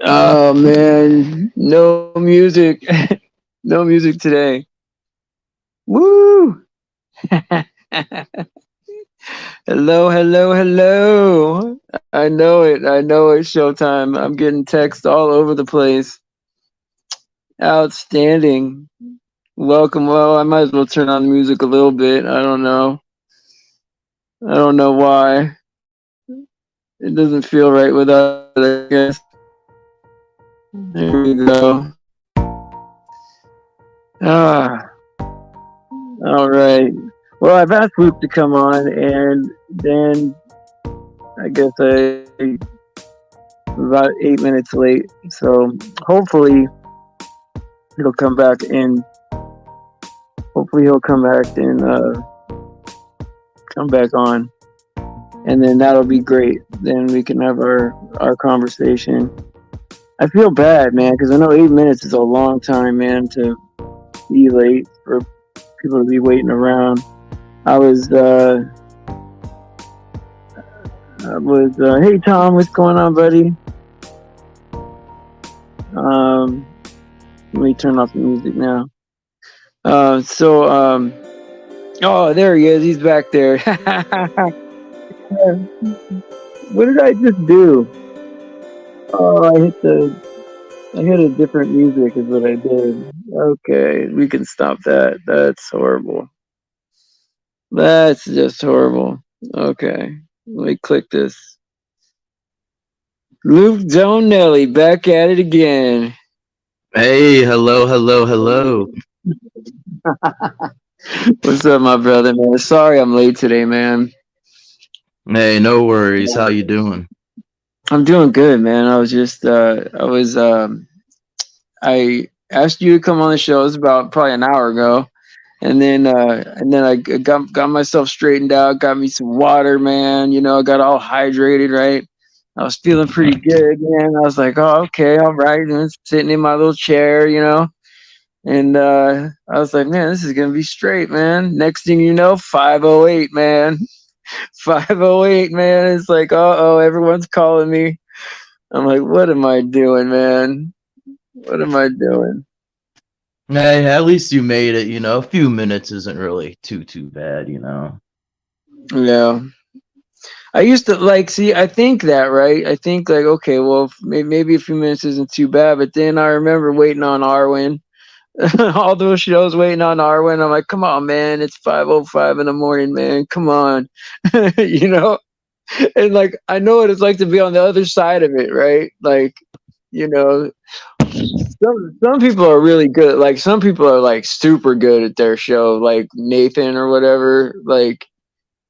Oh man, no music, no music today. Woo! Hello, hello, hello. I know it. I know it's showtime. I'm getting text all over the place. Outstanding. Welcome. Well, I might as well turn on the music a little bit. I don't know. I don't know why. It doesn't feel right without it, I guess. There we go. Ah, all right. Well, I've asked Luke to come on, and then I guess I about 8 minutes late. So hopefully he'll come back and hopefully he'll come back on, and then that'll be great. Then we can have our conversation. I feel bad, man, because I know 8 minutes is a long time, man, to be late for people to be waiting around. I was hey Tom, what's going on, buddy? Um, Let me turn off the music now. Oh, there he is. He's back there. What did I just do? Oh, I hit a different music is what I did. Okay, we can stop that. That's horrible. That's just horrible. Okay, let me click this. Luke Donelli back at it again. Hey, hello, hello, hello. What's up, my brother, man? Sorry I'm late today, man. Hey, no worries. How you doing? I'm doing good, man. I was just I asked you to come on the show. It was about probably an hour ago, and then I got myself straightened out. Got me some water, man. You know, I got all hydrated, right? I was feeling pretty good, man. I was like, oh, okay, all right. And sitting in my little chair, you know, and I was like, man, this is gonna be straight, man. Next thing you know, 5:08, man. 5:08, man. It's like, oh, everyone's calling me. I'm like, what am I doing, man? What am I doing? Hey, at least you made it, A few minutes isn't really too bad. Yeah. I used to like see. I think that right. I think like okay, well, maybe a few minutes isn't too bad. But then I remember waiting on Arwen, all those shows waiting on Arwen. I'm like, come on, man, it's 5:05 in the morning, man. Come on, you know. And like I know what it's like to be on the other side of it, right? Like, you know, some people are really good. Like some people are like super good at their show, like Nathan or whatever. Like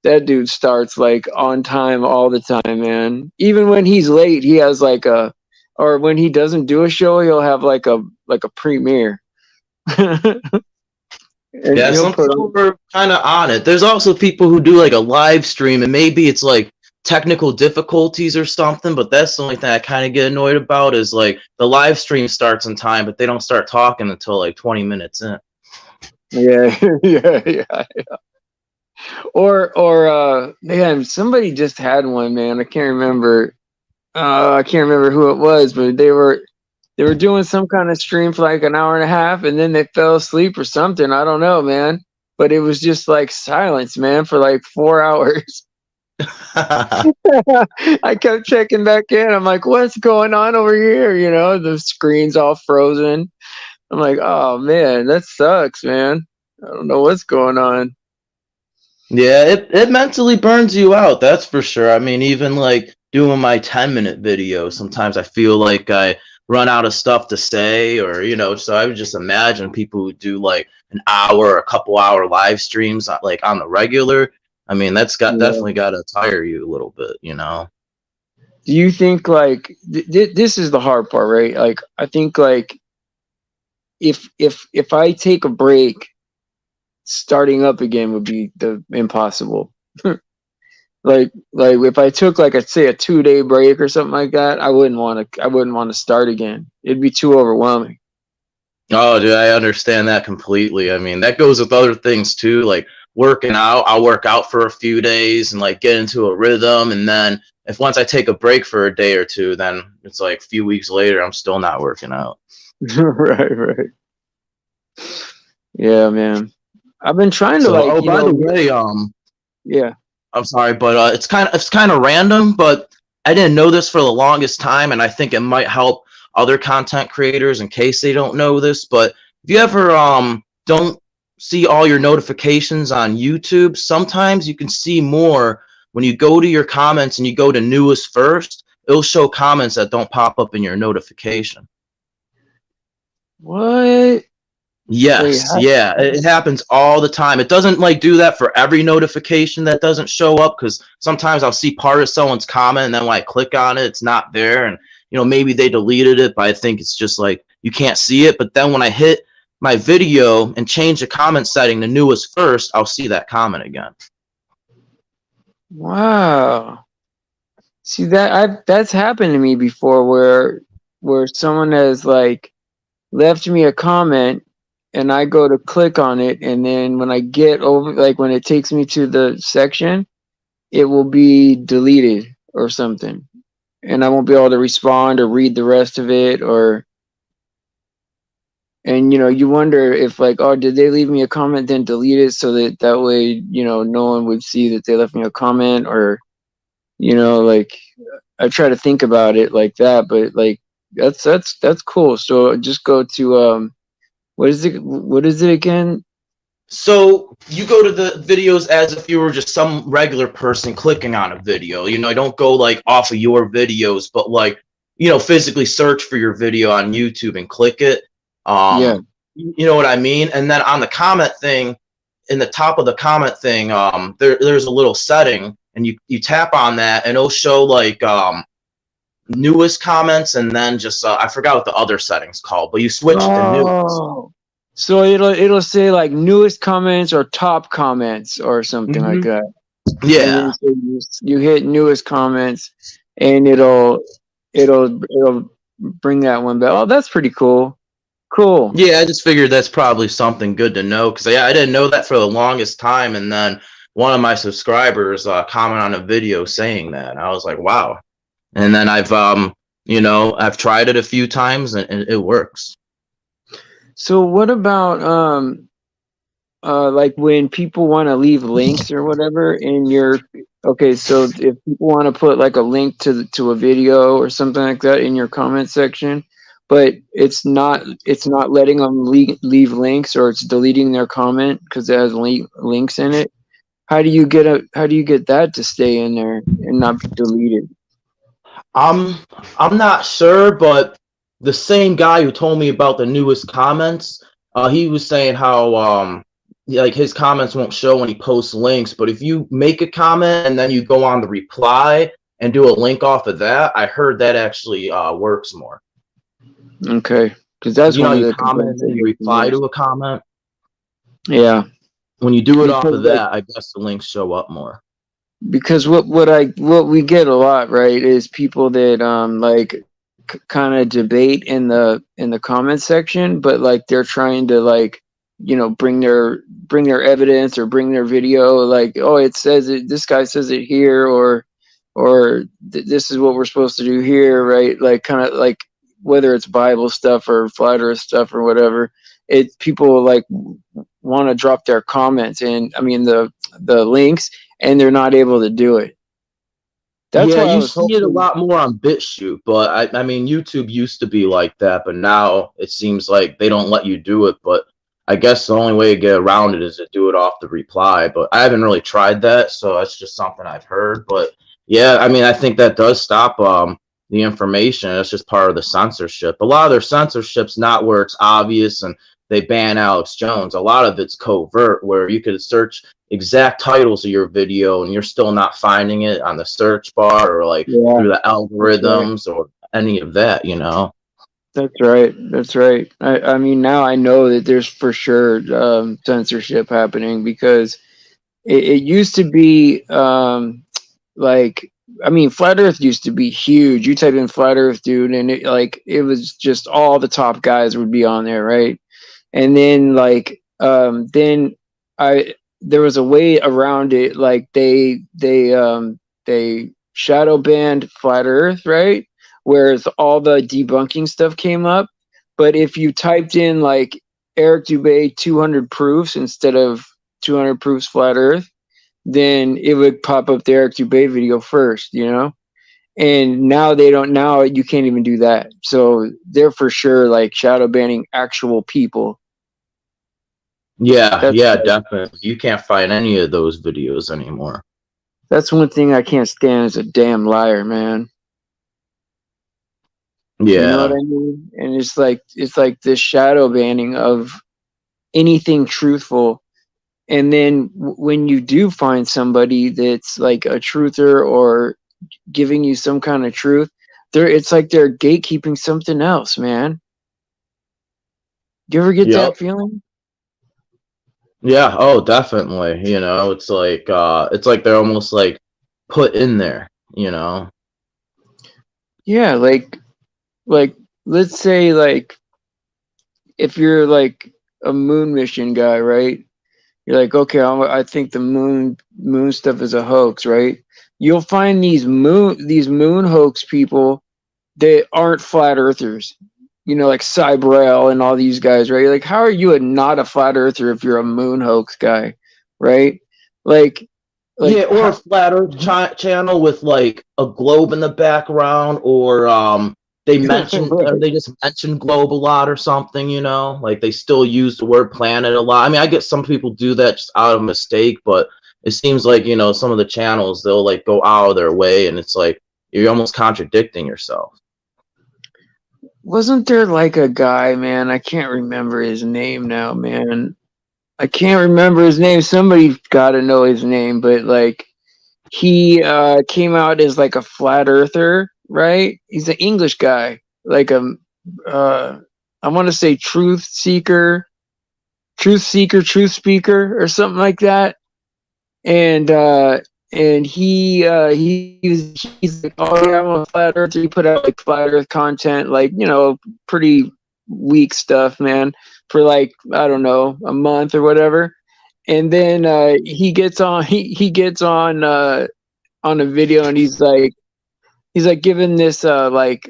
that dude starts like on time all the time, man. Even when he's late, he has like a, or when he doesn't do a show, he'll have like a premiere, and Yeah, he'll some put on. people are kind of on it. There's also people who do like a live stream, and maybe it's like technical difficulties or something, but that's the only thing I kind of get annoyed about is like the live stream starts in time, but they don't start talking until like 20 minutes in. Yeah, yeah. Or man, somebody just had one, man. I can't remember. I can't remember who it was, but they were doing some kind of stream for like an hour and a half, and then they fell asleep or something. I don't know, man. But it was just like silence, man, for like 4 hours. I kept checking back in. I'm like, what's going on over here? You know, the screen's all frozen. I'm like, oh man, that sucks, man. I don't know what's going on. Yeah, it mentally burns you out, that's for sure. I mean, even like doing my 10-minute video, sometimes I feel like I run out of stuff to say, or, so I would just imagine people who do like an hour, a couple hour live streams, like on the regular. I mean, that's got Yeah. definitely got to tire you a little bit. Do you think like this is the hard part, right? Like I think like if I take a break, starting up again would be the impossible. Like if I took like say a 2 day break or something like that, I wouldn't want to start again. It'd be too overwhelming. Oh, dude, I understand that completely. I mean, that goes with other things too. Like working out, I'll work out for a few days and like get into a rhythm, and then if once I take a break for a day or two, then it's like a few weeks later I'm still not working out. Right. Yeah, man. I've been trying to So, like, oh, by the way, yeah. I'm sorry, but it's kind of random, but I didn't know this for the longest time, and I think it might help other content creators in case they don't know this. But if you ever don't see all your notifications on YouTube, sometimes you can see more when you go to your comments and you go to newest first. It'll show comments that don't pop up in your notification. What? Wait, Yes, yeah, it happens all the time. It doesn't like do that for every notification that doesn't show up, because sometimes I'll see part of someone's comment and then when I click on it, it's not there, and maybe they deleted it, but I think it's just like you can't see it. But then when I hit my video and change the comment setting to newest first, I'll see that comment again. wow. See that's happened to me before where someone has like left me a comment and I go to click on it, and then when I get over, like when it takes me to the section, it will be deleted or something. And I won't be able to respond or read the rest of it, and you wonder if like, oh, did they leave me a comment then delete it so that way, no one would see that they left me a comment, or like I try to think about it like that, but like that's cool. So just go to what is it again? So you go to the videos as if you were just some regular person clicking on a video. Don't go like off of your videos, but like, physically search for your video on YouTube and click it. Yeah. You know what I mean? And then on the comment thing, in the top of the comment thing, there's a little setting, and you tap on that and it'll show like newest comments, and then just I forgot what the other setting's called, but you switch to newest. So it'll say like newest comments or top comments or something like that. Yeah. So you hit newest comments, and it'll bring that one back. Oh, that's pretty cool. Cool. Yeah, I just figured that's probably something good to know, because I didn't know that for the longest time, and then one of my subscribers commented on a video saying that, and I was like, wow. And then I've tried it a few times, and it works. So what about like when people want to leave links or whatever in your, okay, so if people want to put like a link to a video or something like that in your comment section, but it's not letting them leave links, or it's deleting their comment because it has links in it, how do you get that to stay in there and not be deleted? I'm not sure, but the same guy who told me about the newest comments, he was saying how like his comments won't show when he posts links, but if you make a comment and then you go on the reply and do a link off of that, I heard that actually works more. Okay, because that's one of the comments and you reply to a comment. Yeah, when you do it off of that, I guess the links show up more. Because what we get a lot, right, is people that like kind of debate in the comment section, but like they're trying to like bring their evidence or bring their video, like, oh, it says it, this guy says it here, or this is what we're supposed to do here, right? Like kind of like whether it's Bible stuff or flat earth stuff or whatever, people like want to drop their comments and the links, and they're not able to do it. That's why you see it a lot more on BitChute, but I mean, YouTube used to be like that, but now it seems like they don't let you do it. But I guess the only way to get around it is to do it off the reply. But I haven't really tried that, so that's just something I've heard. But yeah, I mean, I think that does stop the information. That's just part of the censorship. A lot of their censorship's not where it's obvious and they ban Alex Jones. A lot of it's covert, where you could search exact titles of your video and you're still not finding it on the search bar or like through the algorithms or any of that, That's right. I mean, now I know that there's for sure censorship happening, because it used to be like, I mean, Flat Earth used to be huge. You type in Flat Earth, dude, and it was just all the top guys would be on there, right? And then like then there was a way around it. Like they shadow banned flat Earth, right? Whereas all the debunking stuff came up. But if you typed in like Eric Dubay 200 proofs instead of 200 proofs flat Earth, then it would pop up the Eric Dubay video first, you know? And now they don't, now you can't even do that. So they're for sure like shadow banning actual people. Yeah, That's yeah, definitely. You can't find any of those videos anymore. that's one thing I can't stand is a damn liar, man. You know what Yeah. I mean? And it's like this shadow banning of anything truthful. And then when you do find somebody that's like a truther or giving you some kind of truth, it's like they're gatekeeping something else, man. Do you ever get Yep. that feeling? Yeah, oh, definitely. You know, it's like they're almost like put in there, you know. Yeah, like let's say like if you're like a moon mission guy, right? You're like, okay, I think the moon stuff is a hoax, right? You'll find these moon hoax people that aren't flat earthers. You know, like Cybrel and all these guys, right? Like, how are you not a flat earther if you're a moon hoax guy, right? Like, Yeah, or a how, flat Earth channel with like a globe in the background, or they just mention globe a lot or something, you know, like they still use the word planet a lot. I mean, I get some people do that just out of mistake, but it seems like, you know, some of the channels they'll like go out of their way, and it's like you're almost contradicting yourself. wasn't there like a guy, man? I can't remember his name now, man. I can't remember his name. Somebody got to know his name, but like he came out as like a flat earther, right? He's an English guy, like uh, I want to say truth seeker, truth speaker, or something like that. And he's like, oh yeah, I'm a flat earther. He put out like flat Earth content, like you know, pretty weak stuff, man, for like I don't know a month or whatever. And then he gets on he gets on a video and he's like giving this like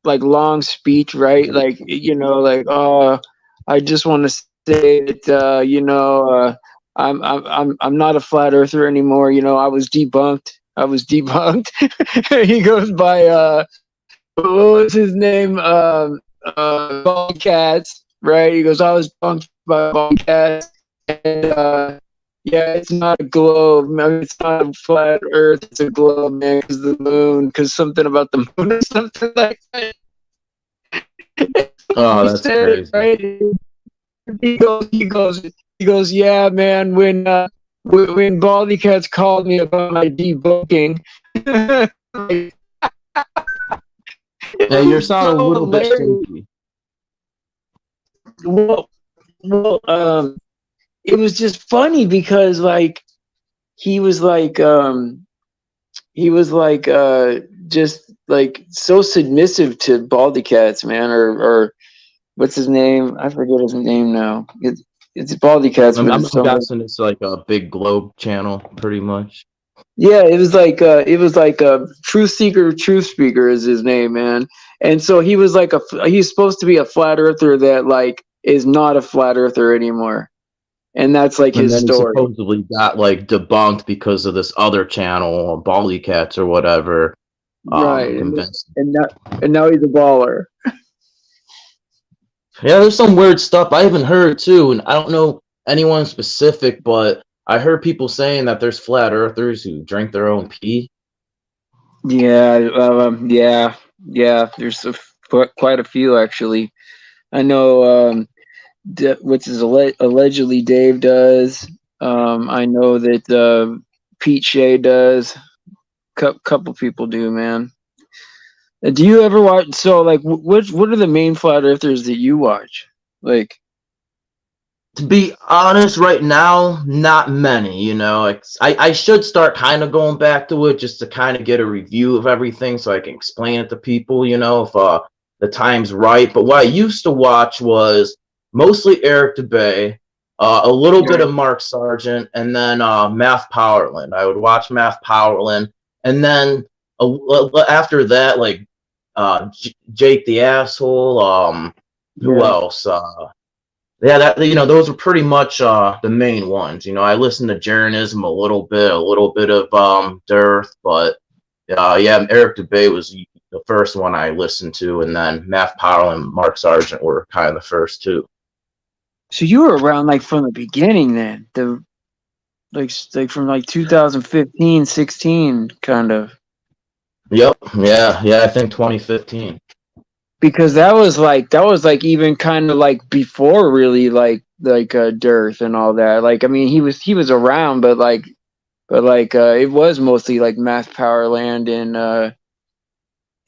long speech, right? Like you know, like oh, I just want to say that you know I'm not a flat earther anymore. You know, I was debunked. I was debunked. He goes by what was his name? Bald Cats, right? He goes, I was bunked by Bald Cats, and yeah, it's not a globe. I mean, it's not a flat Earth. It's a globe, man. Because the moon, because something about the moon or something like that. Oh, He that's said it crazy. right. He goes. Yeah, man. When Baldy Cats called me about my debunking, like, it Yeah, you're was sounding a so little bit hilarious. shaky. Well, well, it was just funny because like he was like he was like just like so submissive to Baldy Cats, man, or what's his name? I forget his name now. It's Baldy Cats, but I'm it's somebody. guessing it's like a big globe channel, pretty much. Yeah, it was like Truth Seeker, Truth Speaker is his name, man. And so he was like he's supposed to be a flat earther that like is not a flat earther anymore, and that's like And his then he story. supposedly got like debunked because of this other channel, or Bally Cats or whatever, Right, convinced. and now he's a baller. Yeah, there's some weird stuff I haven't heard too, and I don't know anyone specific, but I heard people saying that there's flat earthers who drink their own pee. Yeah, yeah. There's quite a few actually. I know which is allegedly Dave does. I know that Pete Shea does. Couple people do, man. Do you ever watch? So, like, what are the main flat earthers that you watch? Like, To be honest, right now, not many. You know, I should start kind of going back to it just to kind of get a review of everything so I can explain it to people. You know, if the time's right. But what I used to watch was mostly Eric Dubay, A little bit of Mark Sargent, and then Math Powerland. I would watch Math Powerland, and then after that, like Jake the Asshole. Who else? Yeah, that those were pretty much the main ones. I listened to Jeranism a little bit of Dearth, but yeah, Eric Dubay was the first one I listened to, and then Math Powell and Mark Sargent were kind of the first two. So you were around like from the beginning then, like from like 2015, 16 kind of. Yep. Yeah, I think 2015. Because that was like even kind of like before really like Dearth and all that. Like I mean he was around, but it was mostly like Math Powerland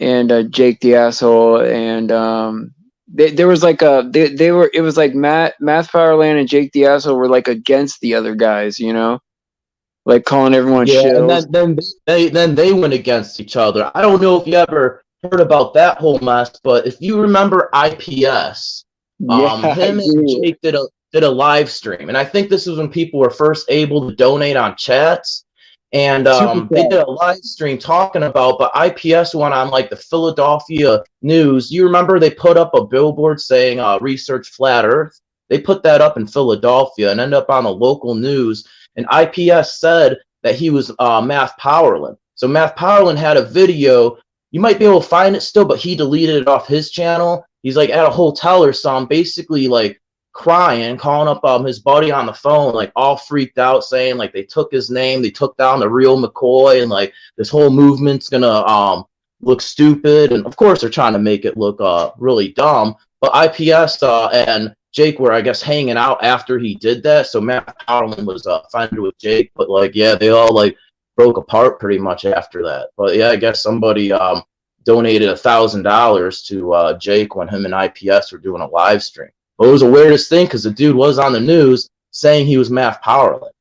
and Jake the Asshole, and there was like it was like Math Powerland and Jake the Asshole were like against the other guys, like calling everyone shills. And then they went against each other. I don't know if you ever heard about that whole mess, but if you remember IPS, him and Jake did a live stream, and I think this was when people were first able to donate on chats, and they did a live stream talking about, but IPS went on like the Philadelphia news. You remember they put up a billboard saying research flat earth? They put that up in Philadelphia and ended up on the local news, and IPS said that he was Math Powerland. So Math Powerland had a video. You might be able to find it still, but he deleted it off his channel. He's like at a hotel or something, basically like crying, calling up his buddy on the phone, like all freaked out, saying like they took his name, they took down the real McCoy, and like this whole movement's gonna look stupid. And of course they're trying to make it look really dumb. But IPS and Jake were, I guess, hanging out after he did that. So Matt Powerland was friendly with Jake, but like yeah, they all like broke apart pretty much after that. But yeah, I guess somebody donated $1,000 to Jake when him and IPS were doing a live stream. But it was the weirdest thing because the dude was on the news saying he was Math Powerland.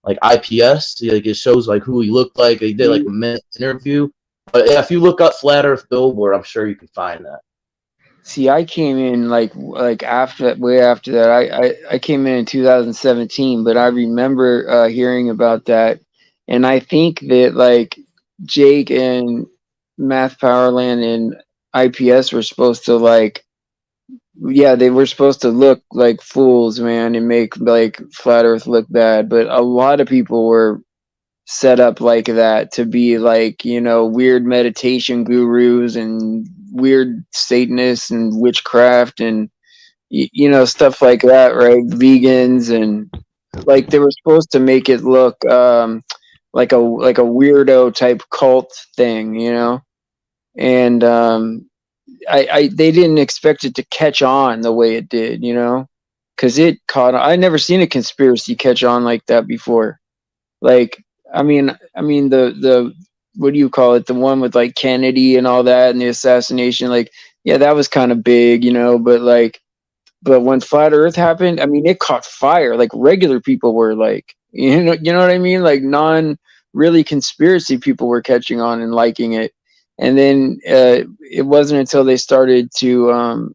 Like IPS, like it shows like who he looked like. He did like a minute interview. But yeah, if you look up Flat Earth Billboard, I'm sure you can find that. See, I came in way after that. I came in 2017, but I remember hearing about that. And I think that like Jake and Math Powerland and IPS were supposed to they were supposed to look like fools, man, and make like Flat Earth look bad. But a lot of people were set up like that to be like, weird meditation gurus and weird Satanists and witchcraft and, stuff like that, right? Vegans, and like they were supposed to make it look like a weirdo type cult thing, and they didn't expect it to catch on the way it did, because it caught. I never seen a conspiracy catch on like that before. Like, I mean the what do you call it? The one with like Kennedy and all that and the assassination. Like, yeah, that was kind of big, but when Flat Earth happened, I mean, it caught fire. Like regular people were like, you know what I mean? Like really conspiracy people were catching on and liking it. And then it wasn't until they started to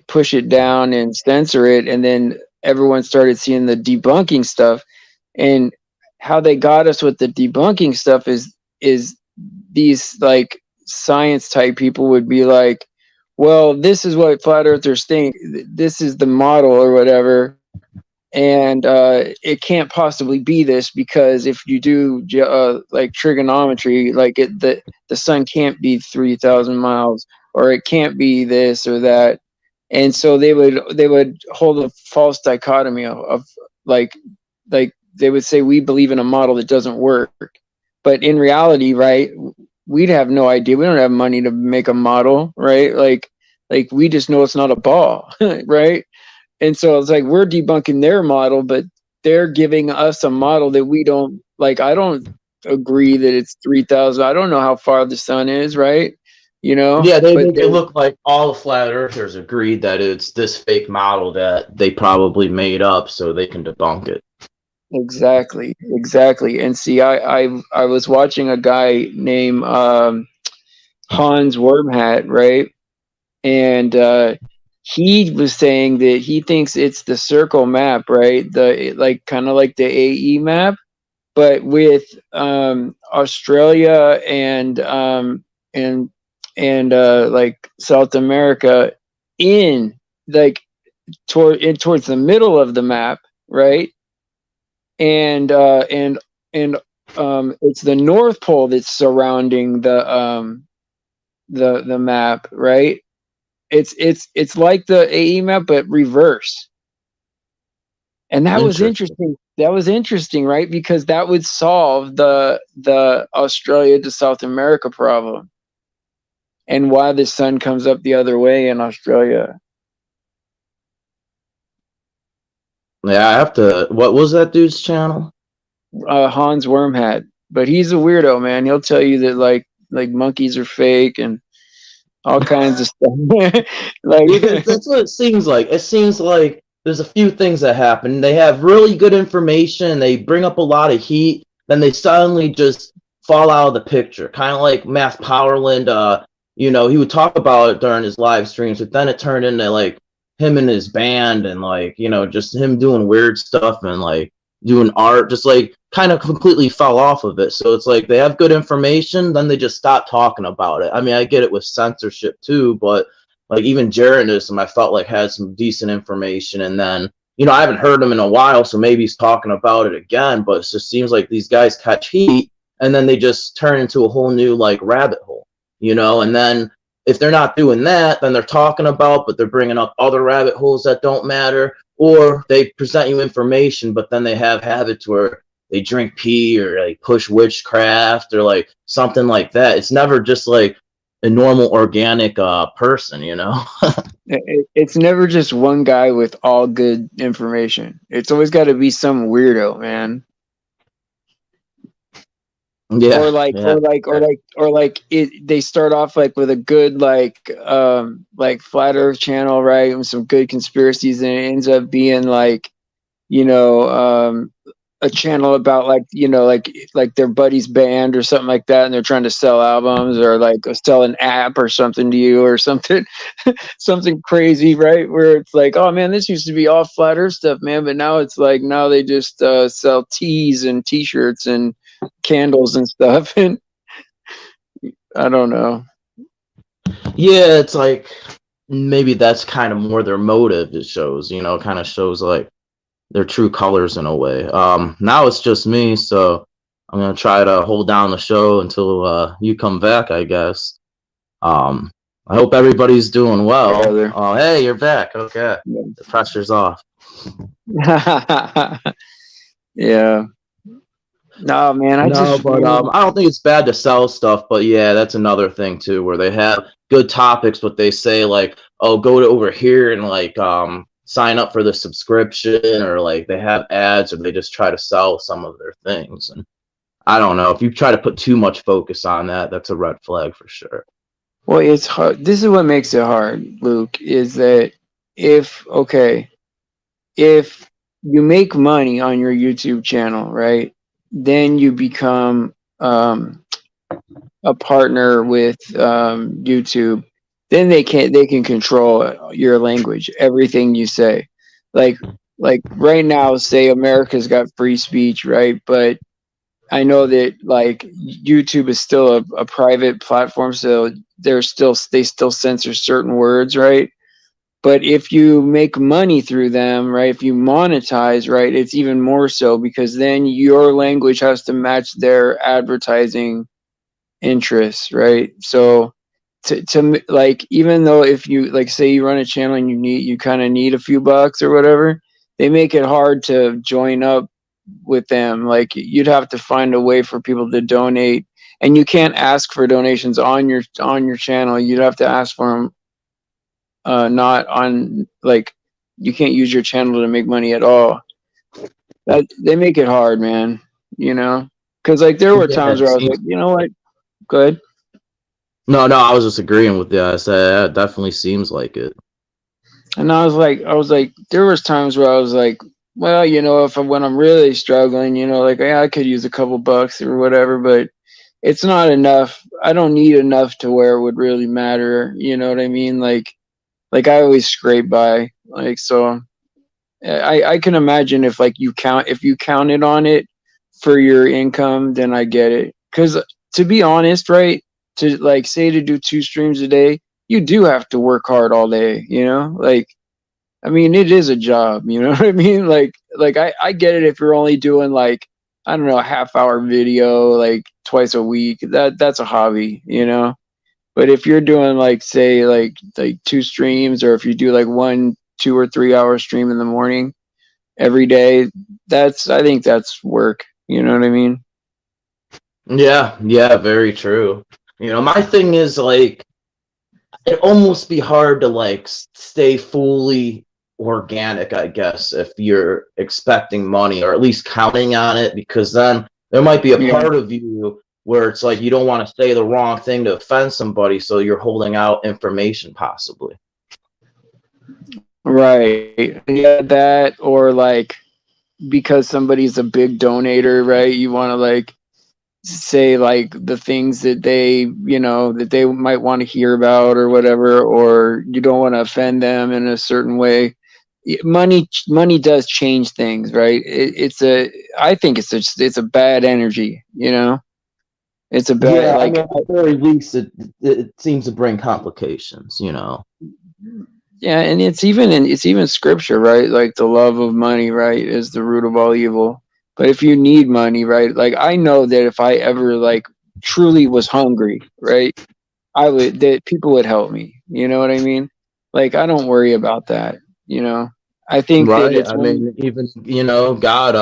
push it down and censor it, and then everyone started seeing the debunking stuff. And how they got us with the debunking stuff is these like science type people would be like, well, this is what flat earthers think, this is the model or whatever, and it can't possibly be this, because if you do like trigonometry, like the sun can't be 3,000 miles, or it can't be this or that. And so they would hold a false dichotomy of like they would say, we believe in a model that doesn't work, but in reality, right, we'd have no idea. We don't have money to make a model, right? Like we just know it's not a ball, right? And so it's like we're debunking their model, but they're giving us a model that we don't like. I don't agree that it's 3,000. I don't know how far the sun is, right? Yeah, they look like all the flat earthers agreed that it's this fake model that they probably made up so they can debunk it. Exactly. And see, I was watching a guy named Hans Wormhat, right? And he was saying that he thinks it's the circle map, right? The like kind of like the AE map, but with Australia and like South America in like towards the middle of the map, right? And it's the North Pole that's surrounding the map, right? It's like the AE map but reverse. And that was interesting. That was interesting, right? Because that would solve the Australia to South America problem and why the sun comes up the other way in Australia. Yeah, I have to. What was that dude's channel? Hans Wormhat, but he's a weirdo, man. He'll tell you that like monkeys are fake and all kinds of stuff. Like That's what it seems like. It seems like there's a few things that happen. They have really good information. They bring up a lot of heat. Then they suddenly just fall out of the picture. Kind of like Math Powerland. You know, he would talk about it during his live streams, but then it turned into like him and his band and like, you know, just him doing weird stuff and like doing art, just like kind of completely fell off of it. So it's like they have good information, then they just stop talking about it. I mean, I get it with censorship too, but like even Jaredism, I felt like had some decent information, and then you know I haven't heard him in a while, so maybe he's talking about it again. But it just seems like these guys catch heat, and then they just turn into a whole new like rabbit hole, you know. And then if they're not doing that, then they're talking about, but they're bringing up other rabbit holes that don't matter, or they present you information, but then they have habits where they drink pee or like push witchcraft or like something like that. It's never just like a normal organic person, you know. it's never just one guy with all good information. It's always got to be some weirdo, man. Yeah, or like yeah. they start off like with a good like flat earth channel, right, with some good conspiracies, and it ends up being like, you know, a channel about like, you know, like their buddy's band or something like that, and they're trying to sell albums or like sell an app or something to you or something something crazy, right, where it's like, oh man, this used to be all flat earth stuff, man, but now it's like now they just sell teas and t-shirts and candles and stuff. And I don't know. Yeah, it's like maybe that's kind of more their motive. It shows, you know, kind of shows like their true colors in a way. Now it's just me, so I'm gonna try to hold down the show until you come back, I guess. I hope everybody's doing well. Oh, hey, you're back. Okay, yeah. The pressure's off. Yeah. No, man. I don't think it's bad to sell stuff, but yeah, that's another thing too, where they have good topics, but they say like, oh, go to over here and like sign up for the subscription, or like they have ads, or they just try to sell some of their things. And I don't know, if you try to put too much focus on that, that's a red flag for sure. Well, it's hard. This is what makes it hard, Luke, is that if you make money on your YouTube channel, right, then you become a partner with YouTube. Then they can control your language, everything you say. Like right now, say America's got free speech, right? But I know that like YouTube is still a private platform, so they still censor certain words, right? But if you make money through them, right, if you monetize, right, it's even more so, because then your language has to match their advertising interests, right? So to like, even though if you like say you run a channel and you kind of need a few bucks or whatever, they make it hard to join up with them. Like you'd have to find a way for people to donate, and you can't ask for donations on your channel. You'd have to ask for them not on, like, you can't use your channel to make money at all. That they make it hard, man, you know, because like there were times where I was like, you know what, good. No, I was just agreeing with you. I said it definitely seems like it. And I was like, there was times where I was like, well, you know, when I'm really struggling, you know, like, yeah, I could use a couple bucks or whatever, but it's not enough. I don't need enough to where it would really matter. You know what I mean? Like Like I always scrape by. Like so I can imagine if like if you counted on it for your income, then I get it. Cause to be honest, right, to like say to do 2 streams a day, you do have to work hard all day, you know? Like I mean it is a job, you know what I mean? Like I get it if you're only doing like I don't know, a half-hour video like twice a week. That's a hobby, you know? But if you're doing like say like 2 streams, or if you do like 1, 2 or 3 hour stream in the morning every day, I think that's work. You know what I mean? Yeah, yeah, very true. You know, my thing is like it almost be hard to like stay fully organic, I guess, if you're expecting money or at least counting on it, because then there might be a Yeah. part of you where it's like you don't want to say the wrong thing to offend somebody, so you're holding out information possibly. Right. Yeah, that or like because somebody's a big donator, right? You want to like say like the things that they, you know, that they might want to hear about or whatever, or you don't want to offend them in a certain way. Money does change things, right? I think it's a bad energy, you know? It's a bad Yeah, I like mean, at the very least, it seems to bring complications, you know. yeah, and it's even scripture, right? Like the love of money, right, is the root of all evil. But if you need money, right? Like I know that if I ever like truly was hungry, right, I would that people would help me. You know what I mean? Like I don't worry about that, you know. I think that Right. it's I one mean, even, you know, God,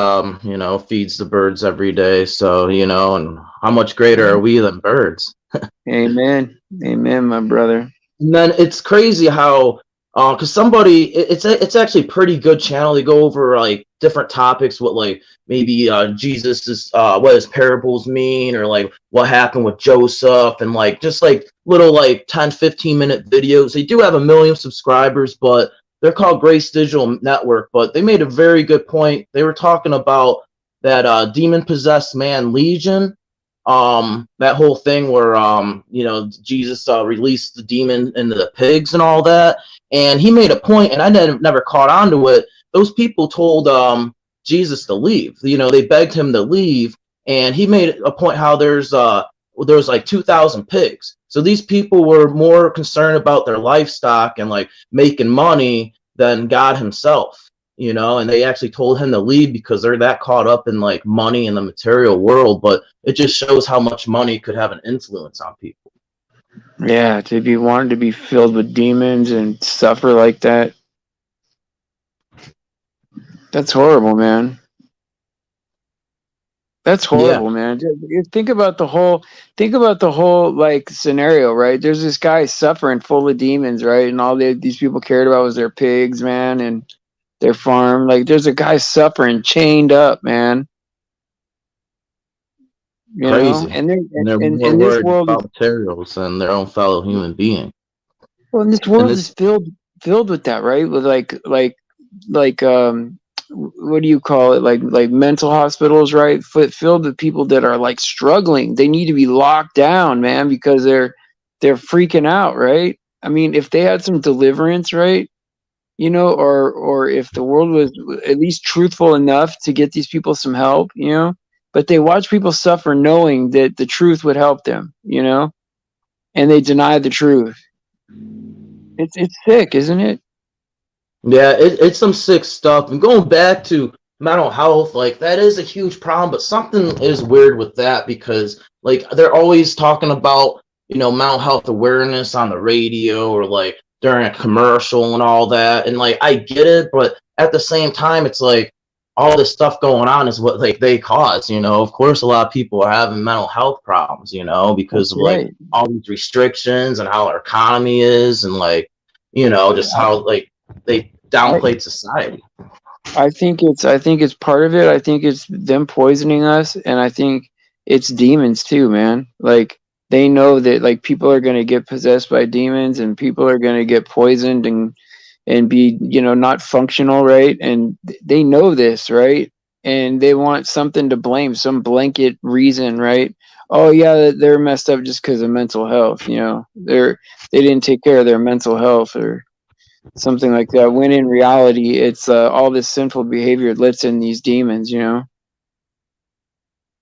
feeds the birds every day. So, you know, and how much greater are we than birds? Amen. Amen, my brother. And then it's crazy how, because it's actually a pretty good channel. They go over like different topics, what like maybe Jesus is, what his parables mean, or like what happened with Joseph, and like just like little like 10-15 minute videos. They do have 1 million subscribers, but they're called Grace Digital Network. But they made a very good point. They were talking about that demon possessed man Legion, that whole thing where Jesus released the demon into the pigs and all that, and he made a point, and I never caught on to it. Those people told Jesus to leave. You know, they begged him to leave, and he made a point how there's like 2,000 pigs. So these people were more concerned about their livestock and like making money than God himself, you know, and they actually told him to leave because they're that caught up in like money and the material world. But it just shows how much money could have an influence on people. Yeah, to be wanting to be filled with demons and suffer like that. That's horrible, man. That's Yeah. horrible, man. Think about the whole like scenario, right? There's this guy suffering full of demons, right? And these people cared about was their pigs, man, and their farm. Like there's a guy suffering chained up, man. You know? Crazy. And they're more And this worried world is about materials than their own fellow human being. well, and this And world is this, filled with that, right? With like what do you call it, like mental hospitals, right, filled with people that are like struggling. They need to be locked down, man, because they're freaking out, right? I mean if they had some deliverance, right, you know, or if the world was at least truthful enough to get these people some help, you know, but they watch people suffer knowing that the truth would help them, you know, and they deny the truth. It's sick, isn't it? yeah, it's some sick stuff. And going back to mental health, like that is a huge problem, but something is weird with that because like they're always talking about, you know, mental health awareness on the radio or like during a commercial and all that. And like I get it, but at the same time, it's like all this stuff going on is what like they cause, you know. Of course a lot of people are having mental health problems, you know, because That's of like right. all these restrictions and how our economy is, and like, you know, just how like they I, downplayed society. I think it's part of it. I think it's them poisoning us, and I think it's demons too, man. Like they know that like people are gonna get possessed by demons, and people are gonna get poisoned and be, you know, not functional, right? And they know this, right? And they want something to blame, some blanket reason, right? Oh yeah, they're messed up just because of mental health. You know, they didn't take care of their mental health, or something like that. When in reality, it's all this sinful behavior lets in these demons. You know.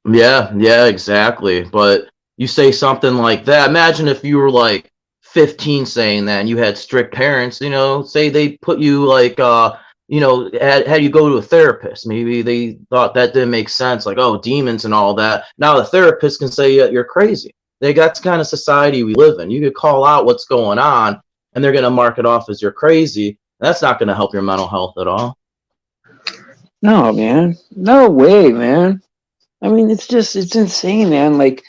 Yeah, yeah, exactly. But you say something like that. Imagine if you were like 15 saying that and you had strict parents, say they put you like had you go to a therapist. Maybe they thought that didn't make sense, like, oh, demons and all that. Now the therapist can say, yeah, you're crazy. That's the kind of society we live in. You could call out what's going on and they're gonna mark it off as you're crazy. That's not gonna help your mental health at all. No, man. No way, man. I mean, it's insane, man. Like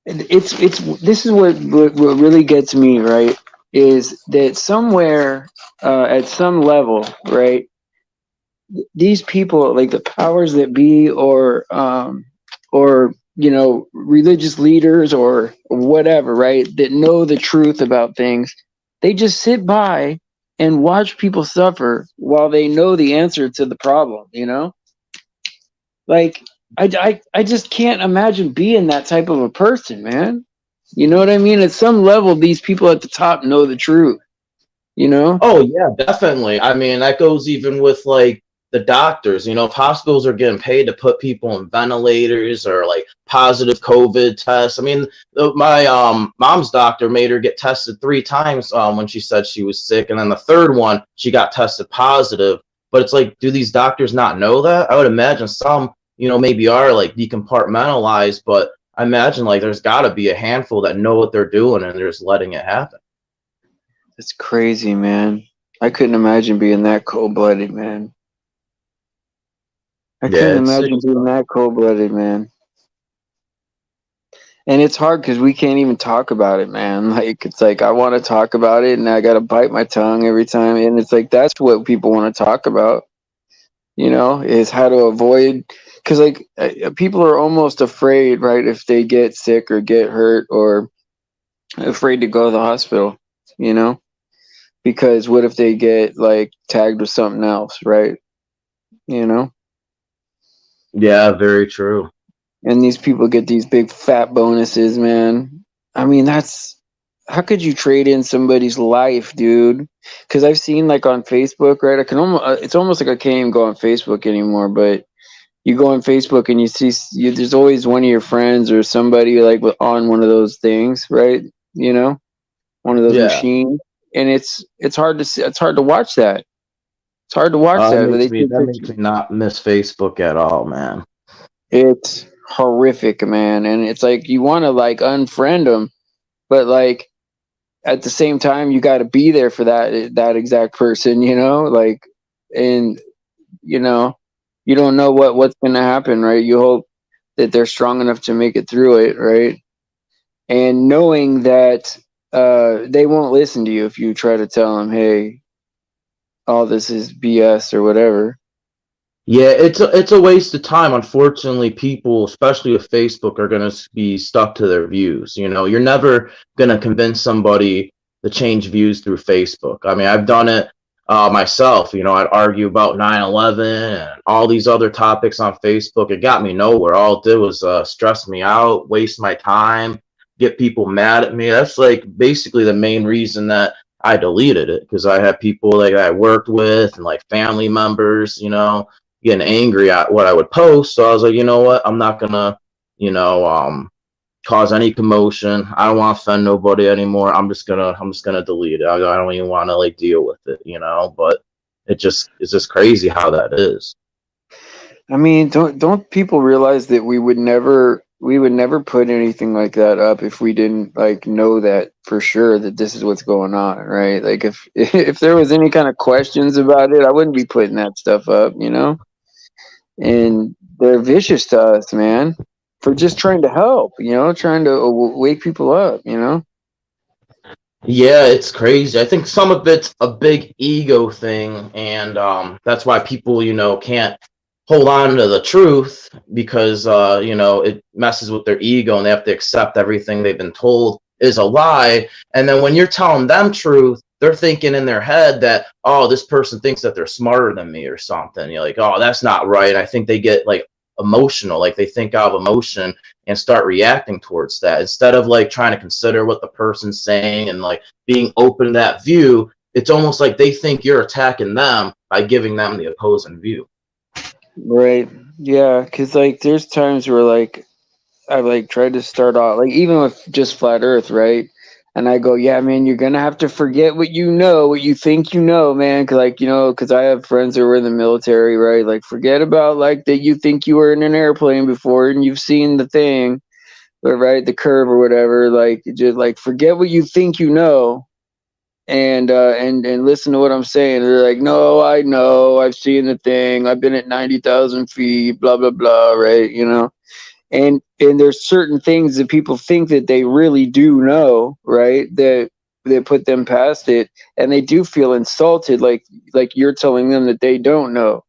it's this is what really gets me, right? Is that somewhere at some level, right? These people, like the powers that be, or religious leaders or whatever, right? That know the truth about things, they just sit by and watch people suffer while they know the answer to the problem. You know, like I just can't imagine being that type of a person, man. You know what I mean? At some level, these people at the top know the truth. You know? Oh yeah, definitely. I mean, that goes even with like the doctors. If hospitals are getting paid to put people on ventilators or like positive COVID tests. I mean, my mom's doctor made her get tested 3 times when she said she was sick, and then the third one she got tested positive. But it's like, do these doctors not know that? I would imagine some, maybe are like decompartmentalized, but I imagine like there's got to be a handful that know what they're doing and they're just letting it happen. It's crazy, man. I couldn't imagine being that cold blooded, man. I Yeah, couldn't it's imagine being that cold blooded, man. And it's hard because we can't even talk about it, man. Like it's like I want to talk about it, and I gotta bite my tongue every time. And it's like that's what people want to talk about. Is how to avoid. Because like people are almost afraid, right? If they get sick or get hurt, or afraid to go to the hospital. You know, because what if they get like tagged with something else, right? You know. Yeah, very true. And these people get these big fat bonuses, man. I mean, that's how could you trade in somebody's life, dude? Because I've seen like on Facebook, right? I can almost it's almost like I can't even go on Facebook anymore. But you go on Facebook and you see there's always one of your friends or somebody like on one of those things, right? You know, one of those Yeah. machines, and it's hard to see. It's hard to watch that. It's hard to watch That that. But makes they me take that makes pictures. me not miss Facebook at all, man. It's horrific, man. And it's like you want to like unfriend them, but like at the same time you got to be there for that exact person, like, and you know you don't know what's going to happen, right? You hope that they're strong enough to make it through it, right? And knowing that they won't listen to you if you try to tell them, hey, all this is BS or whatever. Yeah, it's a waste of time. Unfortunately, people, especially with Facebook, are gonna be stuck to their views. You're never gonna convince somebody to change views through Facebook. I mean, I've done it myself. I'd argue about 9/11 and all these other topics on Facebook. It got me nowhere. All it did was stress me out, waste my time, get people mad at me. That's like basically the main reason that I deleted it, because I had people like I worked with and like family members, getting angry at what I would post. So I was like, you know what? I'm not gonna, cause any commotion. I don't want to offend nobody anymore. I'm just gonna delete it. I don't even want to like deal with it. But it's just crazy how that is. I mean, don't people realize that we would never put anything like that up if we didn't like know that for sure that this is what's going on, right? Like if if there was any kind of questions about it, I wouldn't be putting that stuff up. And they're vicious to us, man, for just trying to help, trying to wake people up. Yeah, it's crazy. I think some of it's a big ego thing, and that's why people, can't hold on to the truth, because it messes with their ego and they have to accept everything they've been told is a lie. And then when you're telling them truth, they're thinking in their head that, oh, this person thinks that they're smarter than me or something. You're like, oh, that's not right. I think they get like emotional, like they think out of emotion and start reacting towards that, instead of like trying to consider what the person's saying and like being open to that view. it's almost like they think you're attacking them by giving them the opposing view. Right. Yeah, because like there's times where like I've like tried to start off like even with just flat Earth, right? And I go, yeah, man, you're gonna have to forget what you know, what you think you know, man. Cause like cause I have friends that were in the military, right? Like, forget about like that you think you were in an airplane before and you've seen the thing, or right, the curve or whatever. Like, just like forget what you think you know, and listen to what I'm saying. They're like, no, I know, I've seen the thing, I've been at 90,000 feet, blah blah blah, right? And there's certain things that people think that they really do know, right? That put them past it, and they do feel insulted, like you're telling them that they don't know,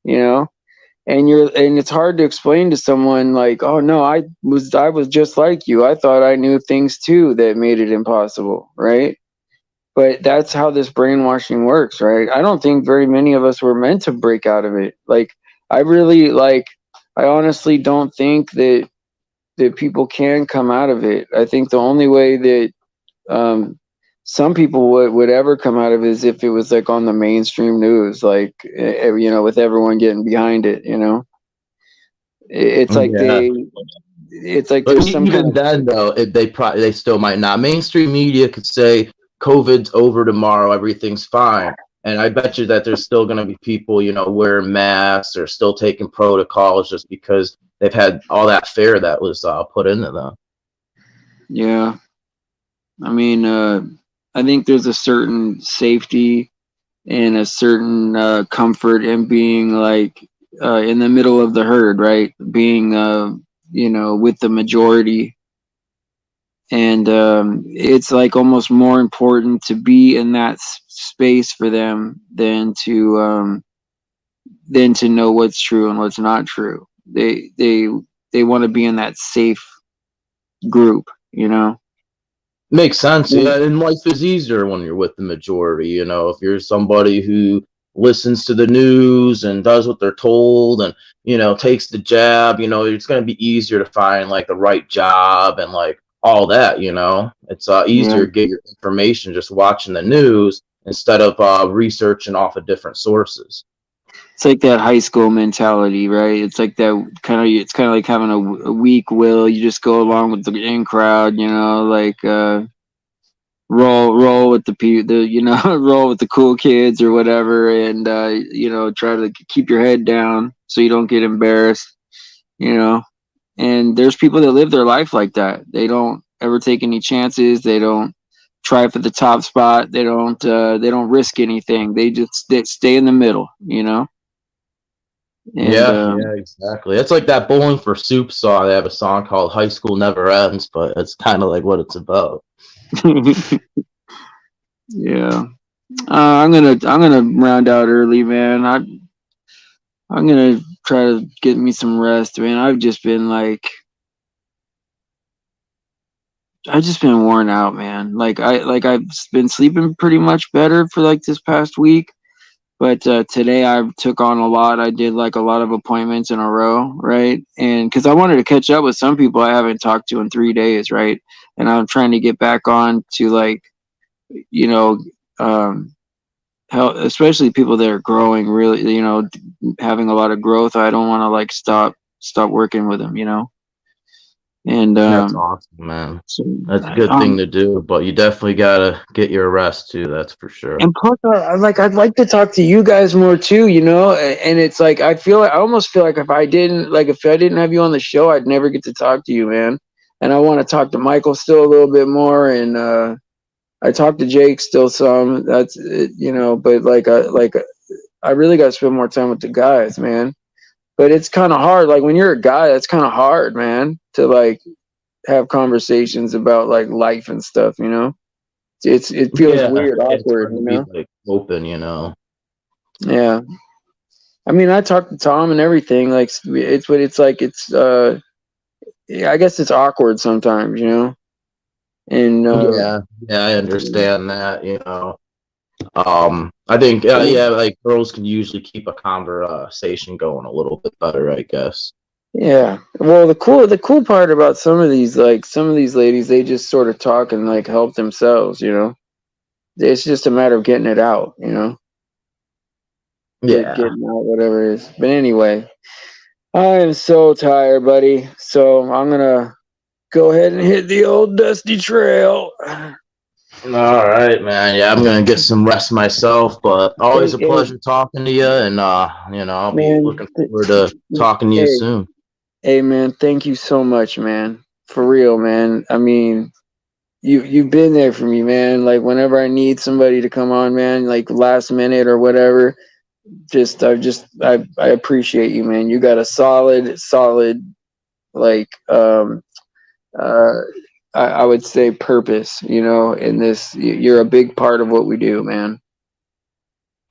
you know. And it's hard to explain to someone like, oh no, I was just like you. I thought I knew things too that made it impossible, right? But that's how this brainwashing works, right? I don't think very many of us were meant to break out of it. Like, I really like I honestly don't think that people can come out of it. I think the only way that some people would ever come out of it is if it was like on the mainstream news, like with everyone getting behind it. It's like Yeah. it's like But there's some kind even of then, though, they still might not. Mainstream media could say COVID's over tomorrow, everything's fine, and I bet you that there's still going to be people, wearing masks or still taking protocols just because they've had all that fear that was put into them. yeah. I mean, I think there's a certain safety and a certain comfort in being like in the middle of the herd, right? Being with the majority. And it's like almost more important to be in that space for them than to know what's true and what's not true. They want to be in that safe group, Makes sense, Yeah. yeah. And life is easier when you're with the majority. If you're somebody who listens to the news and does what they're told and takes the jab, it's going to be easier to find like the right job and like all that. It's Yeah. easier to get your information just watching the news instead of researching off of different sources. It's like that high school mentality, right? It's like that it's kind of like having a weak will. You just go along with the in crowd, like roll with roll with the cool kids or whatever, and try to keep your head down so you don't get embarrassed, and there's people that live their life like that. They don't ever take any chances. They don't try for the top spot. They don't risk anything. They stay in the middle, and Yeah, exactly. It's like that Bowling for Soup song. They have a song called High School Never Ends, but it's kind of like what it's about. yeah. I'm gonna round out early, man. I'm gonna try to get me some rest, man. I've just been worn out, man. I've been sleeping pretty much better for like this past week, but today I took on a lot. I did like a lot of appointments in a row, right? And because I wanted to catch up with some people I haven't talked to in 3 days, right? And I'm trying to get back on to like, you know, help, especially people that are growing really, having a lot of growth. I don't want to like stop working with them, and That's awesome, man. so, That's a good thing to do, but you definitely gotta get your rest too. That's for sure. and plus I'd like to talk to you guys more too, and it's like I almost feel like if I didn't have you on the show, I'd never get to talk to you, man. And I want to talk to Michael still a little bit more, and I talk to Jake still some. That's but I really got to spend more time with the guys, man. But it's kind of hard. Like when you're a guy, that's kind of hard, man, to like have conversations about like life and stuff. It feels weird, it's awkward. hard to be like open, Yeah. I mean, I talk to Tom and everything. Like yeah, I guess it's awkward sometimes, And Yeah, I understand that. I think like girls can usually keep a conversation going a little bit better, I guess. yeah. Well, the cool part about some of these ladies, they just sort of talk and like help themselves, it's just a matter of getting it out, you know, Yeah. getting out whatever it is. But anyway, I am so tired, buddy. So I'm gonna go ahead and hit the old dusty trail. All right, man. Yeah, I'm gonna get some rest myself, but always a Hey, pleasure talking to you, and I'll be man. looking forward to talking to you Hey, soon. hey, man. Thank you so much, man. For real, man. I mean, you've been there for me, man. Like whenever I need somebody to come on, man, like last minute or whatever, I appreciate you, man. You got a solid like uh I would say purpose, you know, in this. You're a big part of what we do, man.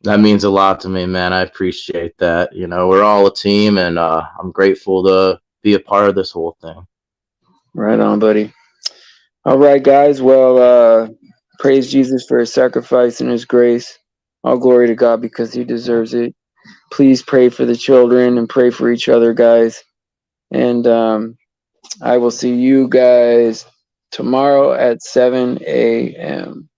That means a lot to me, man. I appreciate that. You know, we're all a team, and I'm grateful to be a part of this whole thing. Right on, buddy. All right, guys. Well, praise Jesus for his sacrifice and his grace. All glory to God because he deserves it. Please pray for the children and pray for each other, guys. And I will see you guys tomorrow at 7 a.m.